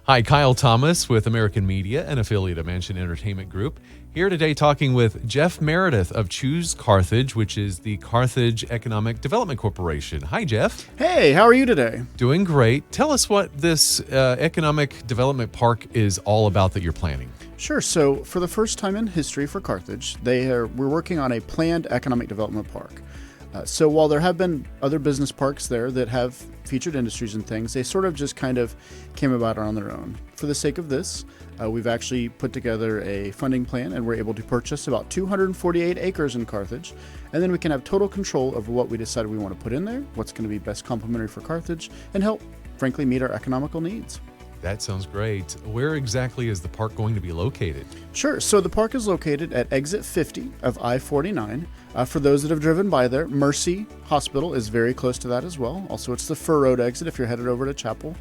Hi, Kyle Thomas with American Media, an affiliate of Mansion Entertainment Group. Here today talking with Jeff Meredith of Choose Carthage, which is the Carthage Economic Development Corporation. Hi, Jeff. Hey, how are you today? Doing great. Tell us what this Economic Development Park is all about that you're planning. Sure. So, for the first time in history for Carthage, we're working on a planned economic development park. So while there have been other business parks there that have featured industries and things, they sort of just kind of came about on their own. For the sake of this, we've actually put together a funding plan, and we're able to purchase about 248 acres in Carthage, and then we can have total control over what we decide we want to put in there, what's going to be best complementary for Carthage, and help, frankly, meet our economical needs. That sounds great. Where exactly is the park going to be located? Sure. So the park is located at exit 50 of I-49. For those that have driven by there, Mercy Hospital is very close to that as well. Also, it's the Fur Road exit if you're headed over to Chapel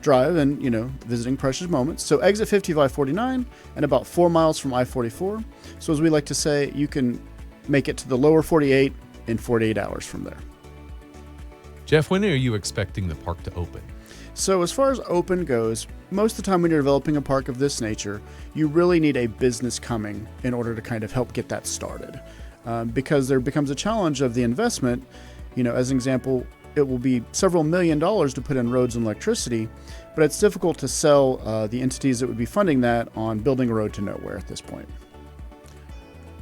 Drive and, visiting Precious Moments. So exit 50 of I-49 and about 4 miles from I-44. So as we like to say, you can make it to the lower 48 in 48 hours from there. Jeff, when are you expecting the park to open? So as far as open goes, most of the time when you're developing a park of this nature, you really need a business coming in order to kind of help get that started. Because there becomes a challenge of the investment. As an example, it will be several $1 million to put in roads and electricity, but it's difficult to sell the entities that would be funding that on building a road to nowhere at this point.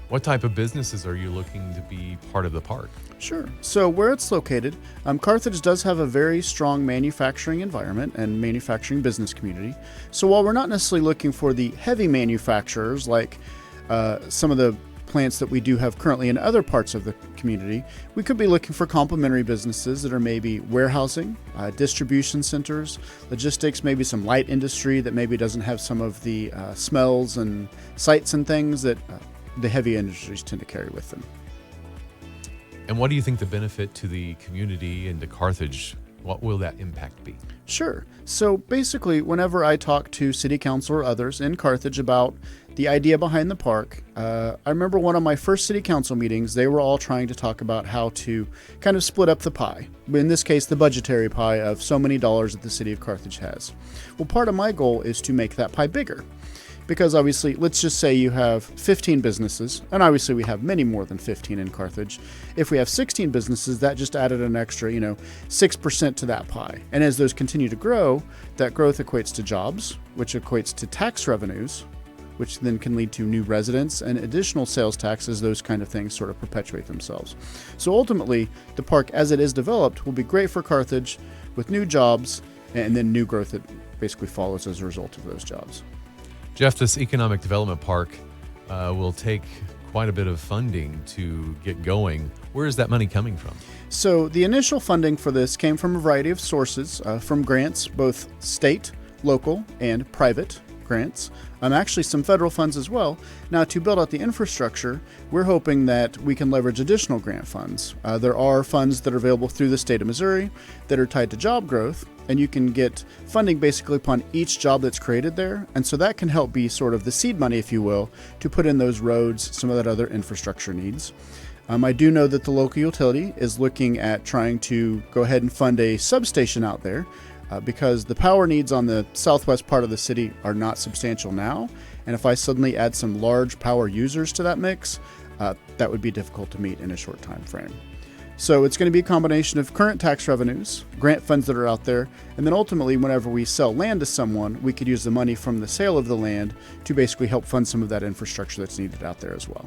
What type of businesses are you looking to be part of the park? Sure. So where it's located, Carthage does have a very strong manufacturing environment and manufacturing business community. So while we're not necessarily looking for the heavy manufacturers like some of the plants that we do have currently in other parts of the community, we could be looking for complementary businesses that are maybe warehousing, distribution centers, logistics, maybe some light industry that maybe doesn't have some of the smells and sights and things that the heavy industries tend to carry with them. And what do you think the benefit to the community and to Carthage, what will that impact be? Sure. So basically, whenever I talk to city council or others in Carthage about the idea behind the park, I remember one of my first city council meetings, they were all trying to talk about how to kind of split up the pie. In this case, the budgetary pie of so many dollars that the city of Carthage has. Well, part of my goal is to make that pie bigger. Because obviously, let's just say you have 15 businesses, and obviously we have many more than 15 in Carthage. If we have 16 businesses, that just added an extra, 6% to that pie. And as those continue to grow, that growth equates to jobs, which equates to tax revenues, which then can lead to new residents and additional sales taxes. Those kind of things sort of perpetuate themselves. So ultimately, the park as it is developed will be great for Carthage with new jobs and then new growth that basically follows as a result of those jobs. Jeff, this Economic Development Park will take quite a bit of funding to get going. Where is that money coming from? So the initial funding for this came from a variety of sources, from grants, both state, local, and private grants. Actually some federal funds as well. Now, to build out the infrastructure, we're hoping that we can leverage additional grant funds. There are funds that are available through the state of Missouri that are tied to job growth, and you can get funding basically upon each job that's created there. And so that can help be sort of the seed money, if you will, to put in those roads, some of that other infrastructure needs. I do know that the local utility is looking at trying to go ahead and fund a substation out there because the power needs on the southwest part of the city are not substantial now. And if I suddenly add some large power users to that mix, that would be difficult to meet in a short time frame. So it's going to be a combination of current tax revenues, grant funds that are out there, and then ultimately whenever we sell land to someone, we could use the money from the sale of the land to basically help fund some of that infrastructure that's needed out there as well.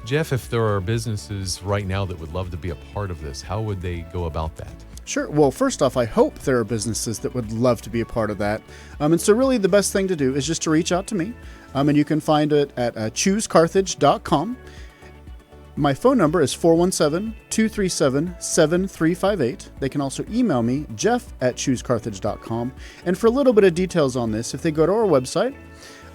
Jeff, if there are businesses right now that would love to be a part of this, how would they go about that? Sure. Well, first off, I hope there are businesses that would love to be a part of that. And so really the best thing to do is just to reach out to me. And you can find it at choosecarthage.com. My phone number is 417-237-7358. They can also email me, jeff@choosecarthage.com. And for a little bit of details on this, if they go to our website,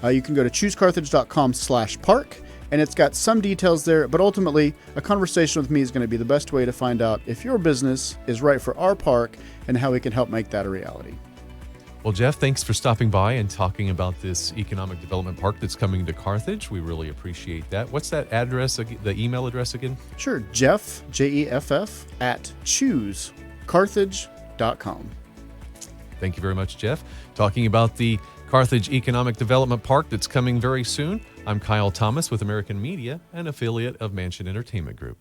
you can go to choosecarthage.com/park. And it's got some details there, but ultimately, a conversation with me is going to be the best way to find out if your business is right for our park and how we can help make that a reality. Well, Jeff, thanks for stopping by and talking about this Economic Development Park that's coming to Carthage. We really appreciate that. What's that address, the email address again? Sure, Jeff, Jeff, @choosecarthage.com. Thank you very much, Jeff. Talking about the Carthage Economic Development Park that's coming very soon. I'm Kyle Thomas with American Media, an affiliate of Mansion Entertainment Group.